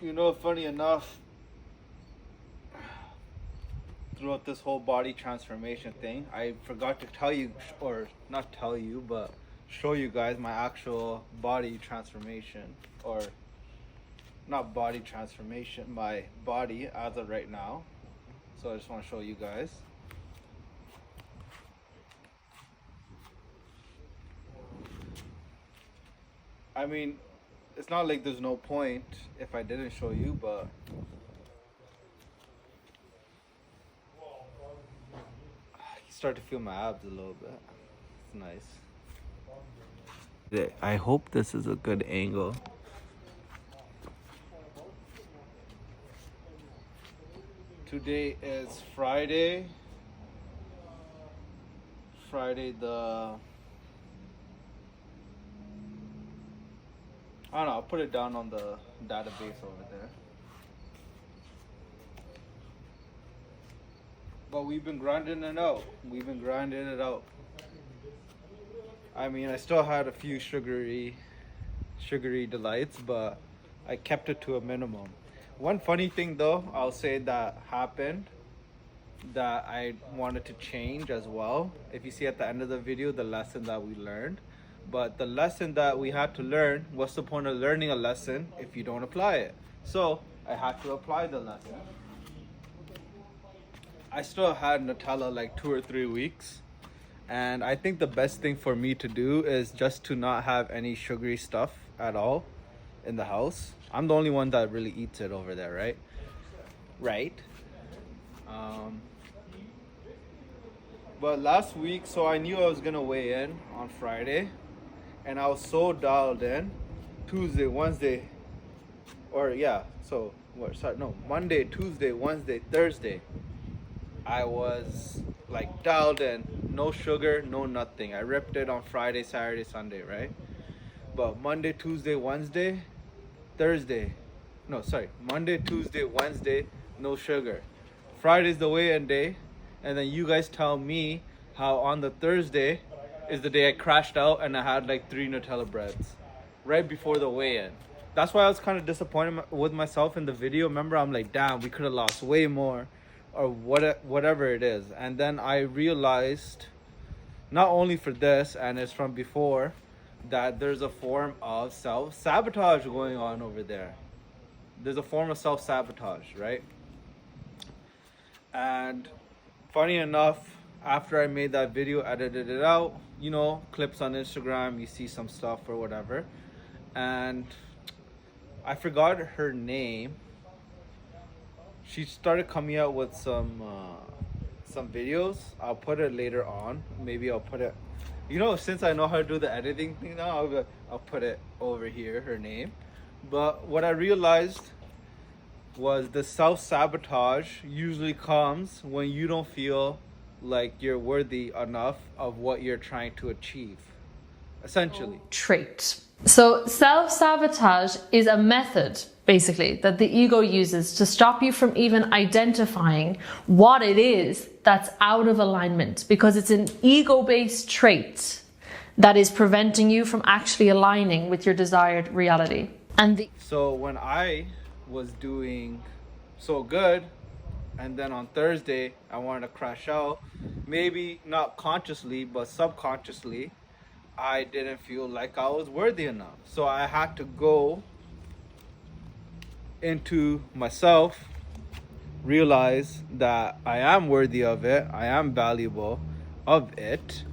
Funny enough, throughout this whole body transformation thing, I forgot to tell you, or not tell you, but show you guys my actual body transformation, or not body transformation, my body as of right now. So I just want to show you guys. I mean, it's not like there's no point if I didn't show you, but you start to feel my abs a little bit. It's nice. I hope this is a good angle. Today is Friday. I don't know, I'll put it down on the database over there. But we've been grinding it out. I mean, I still had a few sugary delights, but I kept it to a minimum. One funny thing though, I'll say that happened that I wanted to change as well. If you see at the end of the video, the lesson that we learned. But the lesson that we had to learn, what's the point of learning a lesson if you don't apply it? So I had to apply the lesson. I still had Nutella like 2 or 3 weeks. And I think the best thing for me to do is just to not have any sugary stuff at all in the house. I'm the only one that really eats it over there, right? But last week, so I knew I was gonna weigh in on Friday, and I was so dialed in. Tuesday, Wednesday, Monday, Tuesday, Wednesday, Thursday, I was like dialed in, no sugar, no nothing. I ripped it on Friday, Saturday, Sunday, right? But Monday, Tuesday, Wednesday, Monday, Tuesday, Wednesday, no sugar. Friday's the weigh-in day, and then you guys tell me how on the Thursday is the day I crashed out and I had like 3 Nutella breads right before the weigh-in. That's why I was kind of disappointed with myself in the video. Remember, I'm like, damn, we could have lost way more, or whatever it is. And then I realized, not only for this, and it's from before, that there's a form of self-sabotage going on over there. There's a form of self-sabotage, right? And funny enough, after I made that video, edited it out, clips on Instagram, you see some stuff or whatever. And I forgot her name. She started coming out with some videos. I'll put it later on. Maybe I'll put it, since I know how to do the editing thing now, I'll put it over here, her name. But what I realized was the self-sabotage usually comes when you don't feel like you're worthy enough of what you're trying to achieve, essentially. Trait. So self-sabotage is a method, basically, that the ego uses to stop you from even identifying what it is that's out of alignment, because it's an ego-based trait that is preventing you from actually aligning with your desired reality. So when I was doing so good, and then on Thursday I wanted to crash out, maybe not consciously but subconsciously, I didn't feel like I was worthy enough. So I had to go into myself, realize that I am worthy of it, I am valuable of it,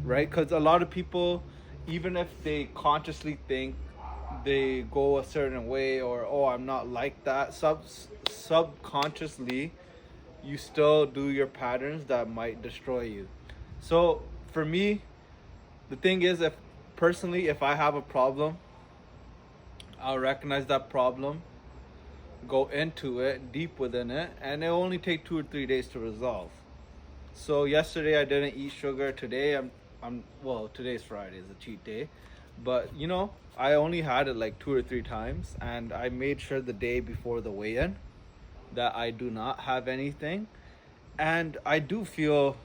right? Because a lot of people, even if they consciously think they go a certain way, or I'm not like that, subconsciously you still do your patterns that might destroy you. So for me, the thing is, if I have a problem, I'll recognize that problem, go into it, deep within it, and it'll only take 2 or 3 days to resolve. So yesterday I didn't eat sugar. Today today's Friday, is a cheat day, but I only had it like 2 or 3 times, and I made sure the day before the weigh-in that I do not have anything, and I do feel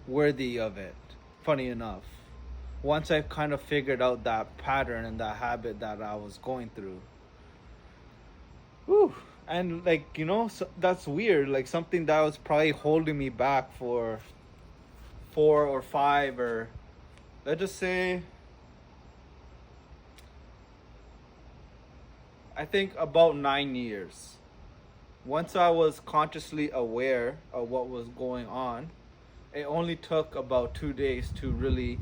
worthy of it, funny enough, once I've kind of figured out that pattern and that habit that I was going through. Whew. And like, so that's weird. Like something that was probably holding me back for 4 or 5, or let's just say, I think about 9 years. Once I was consciously aware of what was going on, it only took about 2 days to really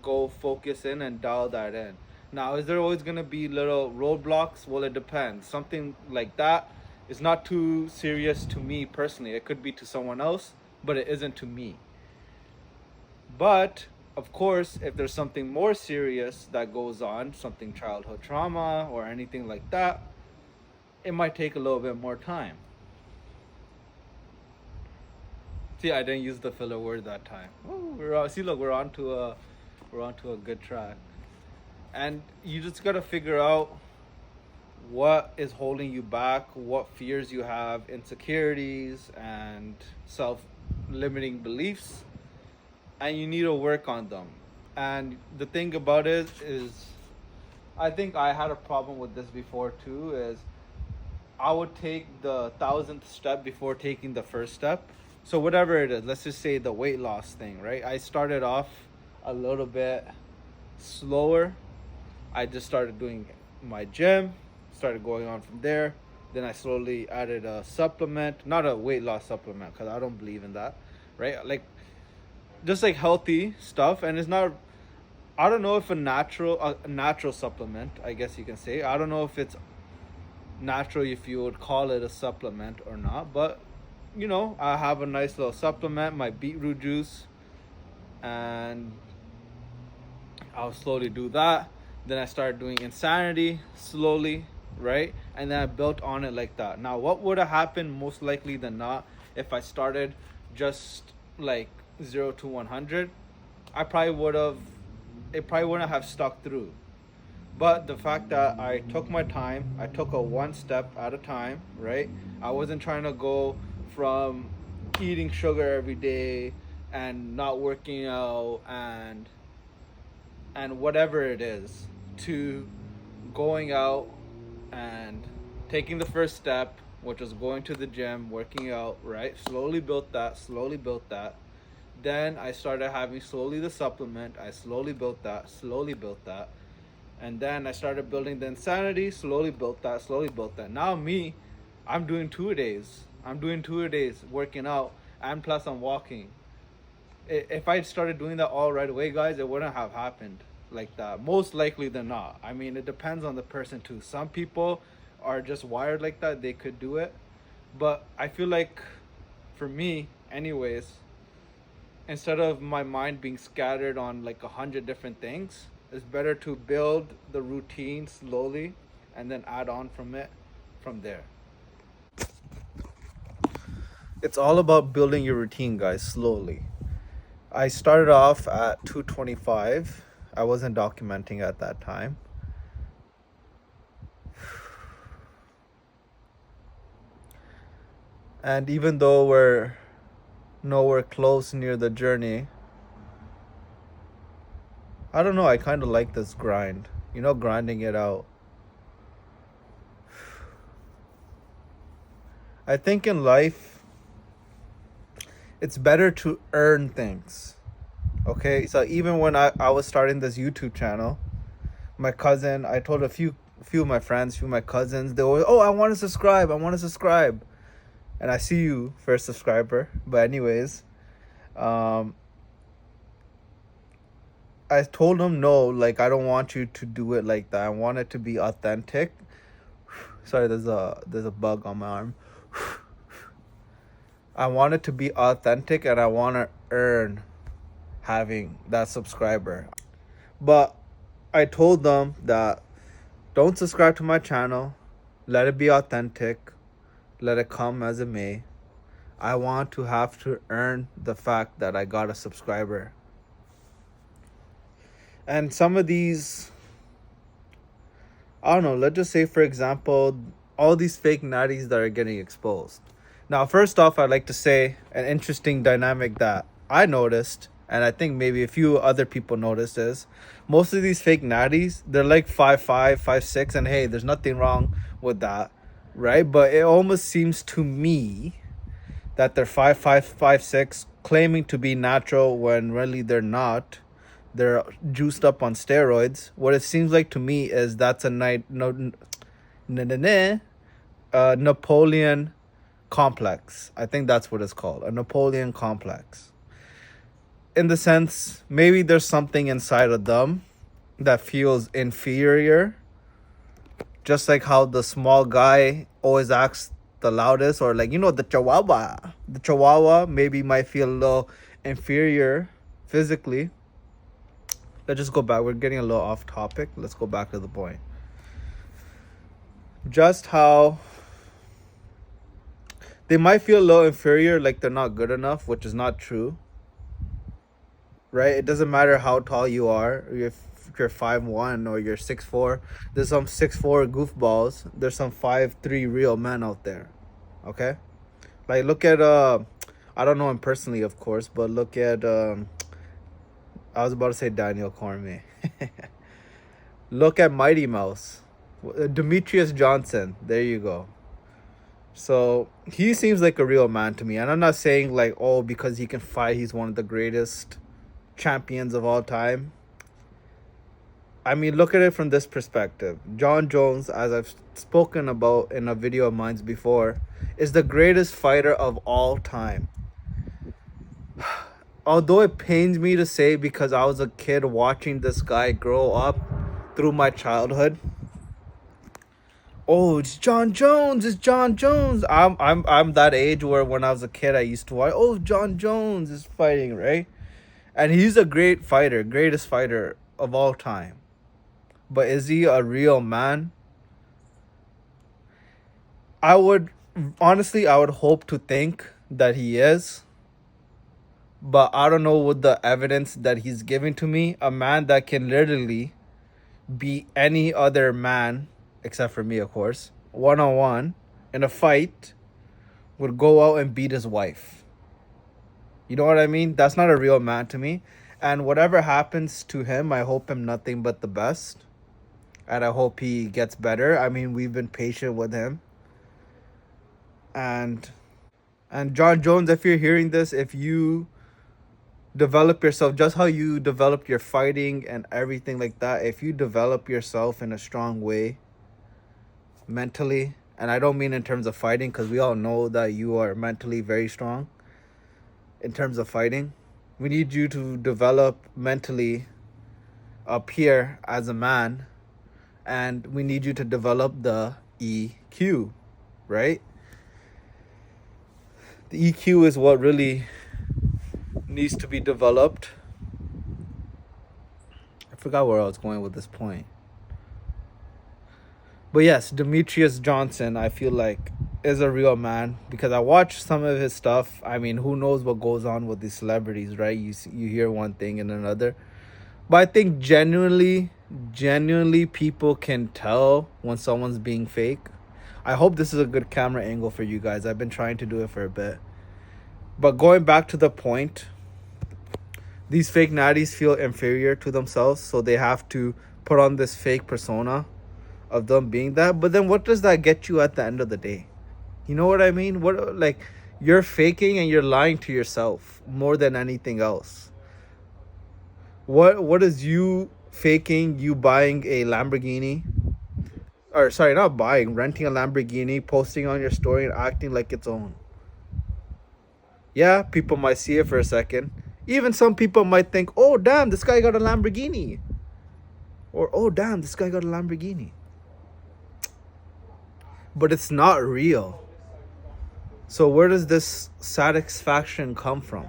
go focus in and dial that in. Now, is there always going to be little roadblocks? Well, it depends. Something like that is not too serious to me personally. It could be to someone else, but it isn't to me. But of course, if there's something more serious that goes on, something childhood trauma or anything like that, it might take a little bit more time. See, I didn't use the filler word that time. Oh, we're onto a good track. And you just gotta figure out what is holding you back, what fears you have, insecurities, and self-limiting beliefs, and you need to work on them. And the thing about it is, I think I had a problem with this before too, is I would take the 1,000th step before taking the first step. So whatever it is, let's just say the weight loss thing, right? I started off a little bit slower. I just started doing my gym, started going on from there. Then I slowly added a supplement, not a weight loss supplement, because I don't believe in that, right? Like just like healthy stuff. And it's not, I don't know if a natural supplement, I guess you can say. I don't know if it's natural, if you would call it a supplement or not, but I have a nice little supplement, my beetroot juice, and I'll slowly do that. Then I started doing Insanity slowly, right? And then I built on it like that. Now, what would have happened most likely than not if I started just like 0 to 100? It probably wouldn't have stuck through. But the fact that I took my time, I took a one step at a time, right? I wasn't trying to go from eating sugar every day and not working out and whatever it is, to going out and taking the first step, which was going to the gym, working out, right? Slowly built that. Then I started having slowly the supplement. I slowly built that. And then I started building the Insanity, slowly built that. Now I'm doing 2 days. Working out, and plus I'm walking. If I started doing that all right away, guys, it wouldn't have happened like that. Most likely than not. I mean, it depends on the person too. Some people are just wired like that. They could do it. But I feel like for me, anyways, instead of my mind being scattered on like 100 different things, it's better to build the routine slowly and then add on from there. It's all about building your routine, guys, slowly. I started off at 225. I wasn't documenting at that time. And even though we're nowhere close near the journey, I don't know, I kind of like this grind. Grinding it out. I think in life, it's better to earn things. Okay, so even when I was starting this YouTube channel, my cousin, I told a few of my friends, my cousins, they always, I want to subscribe. And I see you, first subscriber. But anyways, I told them no, like I don't want you to do it like that. I want it to be authentic. Sorry, there's a bug on my arm. I want it to be authentic, and I want to earn having that subscriber. But I told them that don't subscribe to my channel. Let it be authentic. Let it come as it may. I want to have to earn the fact that I got a subscriber. And some of these, I don't know, let's just say, for example, all these fake natties that are getting exposed. Now, first off, I'd like to say an interesting dynamic that I noticed, and I think maybe a few other people noticed, is most of these fake natties, they're like 5'5", 5'6", and hey, there's nothing wrong with that. right? But it almost seems to me that they're 5'5", 5'6", claiming to be natural when really they're not. They're juiced up on steroids. What it seems like to me is that's a Napoleon complex. I think that's what it's called, a Napoleon complex. In the sense, maybe there's something inside of them that feels inferior, just like how the small guy always acts the loudest, or like, the chihuahua maybe might feel a little inferior physically. Let's just go back, we're getting a little off topic, let's go back to the point. Just how they might feel a little inferior, like they're not good enough, which is not true, right? It doesn't matter how tall you are, if you're 5'1" or you're 6'4". There's some 6'4" goofballs. There's some 5'3" real men out there. Okay? Like, look at I don't know him personally, of course, but look at I was about to say Daniel Cormier. Look at Mighty Mouse. Demetrius Johnson. There you go. So he seems like a real man to me. And I'm not saying like, oh, because he can fight, he's one of the greatest champions of all time. I mean, look at it from this perspective. John Jones, as I've spoken about in a video of mine before, is the greatest fighter of all time. Although it pains me to say, because I was a kid watching this guy grow up through my childhood. Oh, it's John Jones. It's John Jones. I'm that age where when I was a kid, I used to watch. Oh, John Jones is fighting, right? And he's a great fighter, greatest fighter of all time. But is he a real man? I would hope to think that he is. But I don't know with the evidence that he's giving to me. A man that can literally beat any other man, except for me, of course, one-on-one in a fight, would go out and beat his wife. You know what I mean? That's not a real man to me. And whatever happens to him, I hope him nothing but the best. And I hope he gets better. I mean, we've been patient with him. And John Jones, if you're hearing this, if you develop yourself just how you developed your fighting and everything like that, if you develop yourself in a strong way mentally, and I don't mean in terms of fighting, because we all know that you are mentally very strong in terms of fighting. We need you to develop mentally up here as a man, and we need you to develop the EQ, right? The EQ is what really needs to be developed. I forgot where I was going with this point. But yes, Demetrius Johnson, I feel like, is a real man, because I watched some of his stuff. I mean, who knows what goes on with these celebrities, right? You hear one thing and another. But I think genuinely people can tell when someone's being fake. I hope this is a good camera angle for you guys. I've been trying to do it for a bit. But going back to the point, these fake natties feel inferior to themselves, so they have to put on this fake persona of them being that. But then what does that get you at the end of the day? You know what I mean? What, like, you're faking and you're lying to yourself more than anything else. What is you faking, you buying a Lamborghini? Or sorry, not buying, renting a Lamborghini, posting on your story and acting like it's own. Yeah, people might see it for a second. Even some people might think, oh, damn, this guy got a Lamborghini. Or, oh, damn, this guy got a Lamborghini. But it's not real. So where does this satisfaction come from?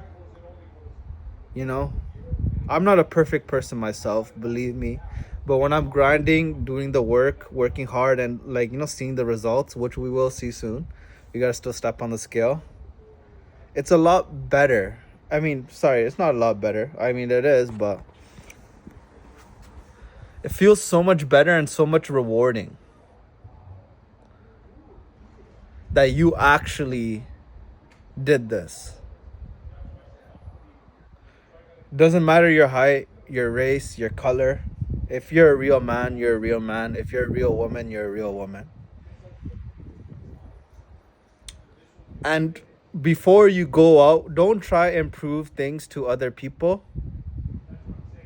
You know? I'm not a perfect person myself, believe me. But when I'm grinding, doing the work, working hard, and like, you know, seeing the results, which we will see soon. We gotta still step on the scale. It's a lot better. I mean, sorry, it's not a lot better. I mean, it is, but it feels so much better and so much rewarding that you actually did this. Doesn't matter your height, your race, your color. If you're a real man, you're a real man. If you're a real woman, you're a real woman. And before you go out, don't try and prove things to other people.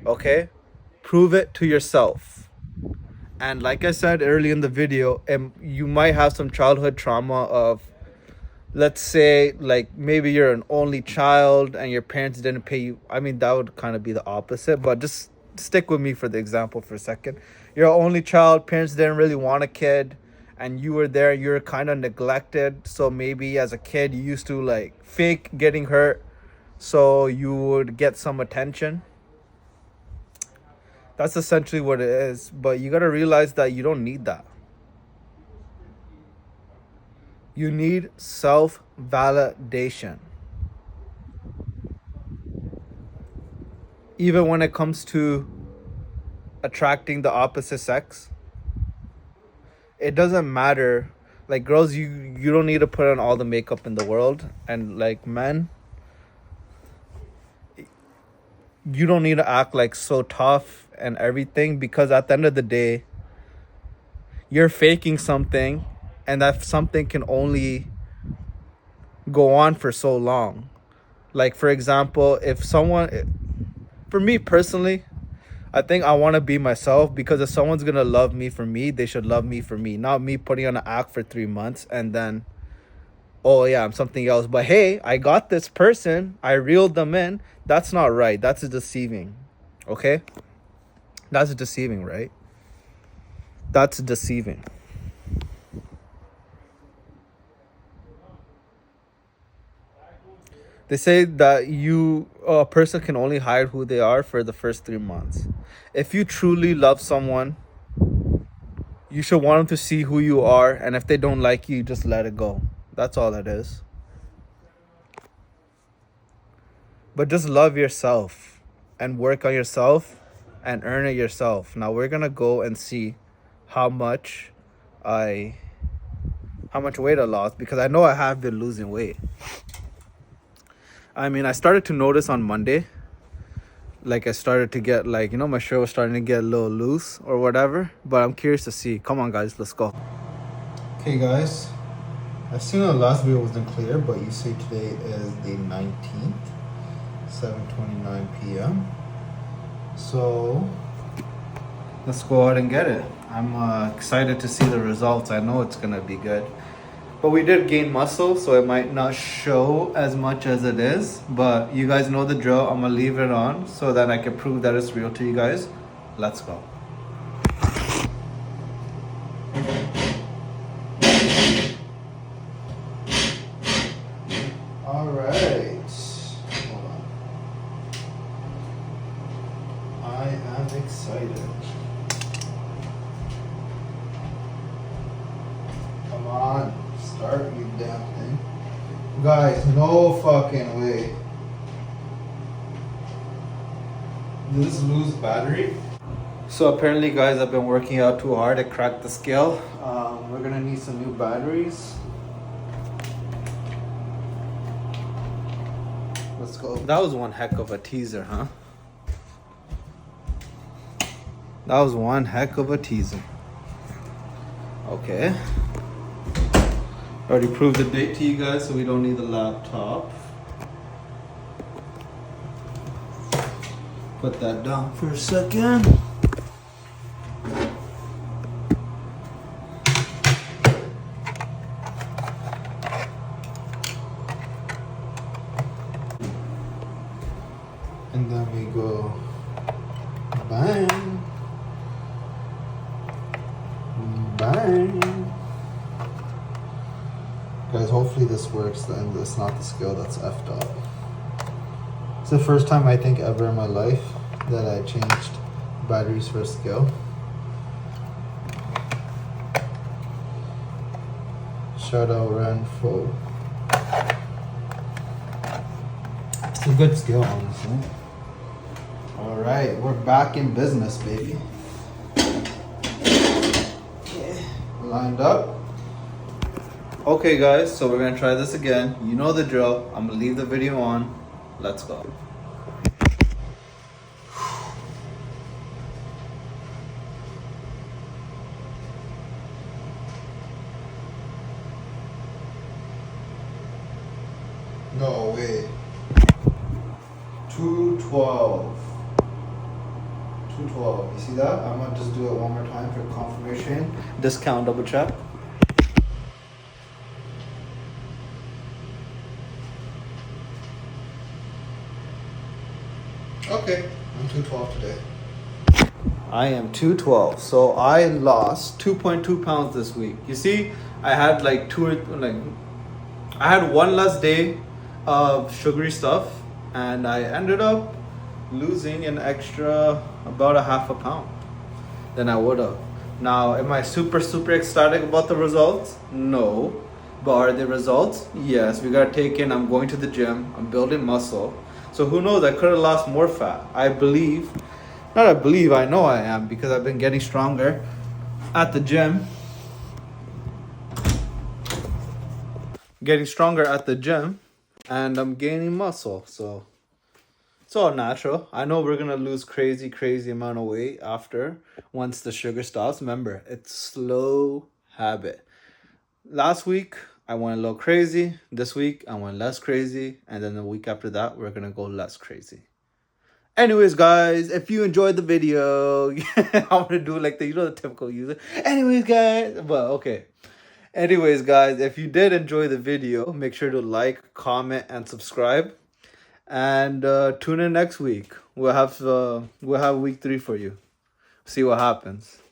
Okay? Prove it to yourself. And like I said early in the video, you might have some childhood trauma of, let's say, like maybe you're an only child and your parents didn't pay you. I mean, that would kind of be the opposite, but just stick with me for the example for a second. You're an only child, parents didn't really want a kid, and you were there, you were kind of neglected. So maybe as a kid, you used to like fake getting hurt so you would get some attention. That's essentially what it is. But you got to realize that you don't need that. You need self-validation. Even when it comes to attracting the opposite sex, it doesn't matter. Like girls, you don't need to put on all the makeup in the world. And like men, you don't need to act like so tough and everything, because at the end of the day, you're faking something, and that something can only go on for so long. Like for example, for me personally, I think I want to be myself, because if someone's gonna love me for me, they should love me for me, not me putting on an act for 3 months and then, oh yeah, I'm something else. But hey, I got this person, I reeled them in. That's not right. That's deceiving. Okay? That's deceiving, right? That's deceiving. They say that a person can only hide who they are for the first 3 months. If you truly love someone, you should want them to see who you are, and if they don't like you, just let it go. That's all it is. But just love yourself and work on yourself and earn it yourself. Now we're gonna go and see how much weight I lost, because I know I have been losing weight. I mean, I started to notice on Monday, like I started to get like, my shirt was starting to get a little loose or whatever, but I'm curious to see. Come on guys, let's go. Okay guys, I've seen the last video wasn't clear, but you say today is the 19th, 7:29 p.m. So let's go out and get it. I'm excited to see the results. I know it's gonna be good. But we did gain muscle, so it might not show as much as it is. But you guys know the drill. I'm gonna leave it on so that I can prove that it's real to you guys. Let's go. All right. Hold on. I am excited. Come on. Start, you damn thing. Guys, no fucking way. Did this lose battery? So apparently guys, I've been working out too hard to crack the scale. We're gonna need some new batteries. Let's go. That was one heck of a teaser, huh? That was one heck of a teaser. Okay. Already proved the date to you guys, so we don't need the laptop. Put that down for a second. And then we go bang, bang. Guys, hopefully this works and it's not the scale that's effed up. It's the first time I think ever in my life that I changed batteries for a scale. Shout out Ranfo. It's a good scale, honestly. Alright, we're back in business, baby. Okay. Lined up. Okay guys, so we're gonna try this again. You know the drill. I'm gonna leave the video on. Let's go. No, wait. 212. 212. You see that? I'm gonna just do it one more time for confirmation. Discount, double check. Okay, I'm 212 today. I am 212. So I lost 2.2 pounds this week. You see, I had I had one less day of sugary stuff, and I ended up losing an extra about a half a pound than I would have. Now, am I super ecstatic about the results? No. But are the results? Yes. We gotta take in, I'm going to the gym, I'm building muscle. So who knows, I could have lost more fat. I know I am, because I've been getting stronger at the gym. And I'm gaining muscle. So it's all natural. I know we're gonna lose crazy amount of weight once the sugar stops. Remember, it's slow habit. Last week I went a little crazy. This week I went less crazy, and then the week after that we're gonna go less crazy. Anyways, guys, if you enjoyed the video, I'm gonna do like the typical user. Anyways, guys, if you did enjoy the video, make sure to like, comment, and subscribe. And tune in next week. We'll have week 3 for you. See what happens.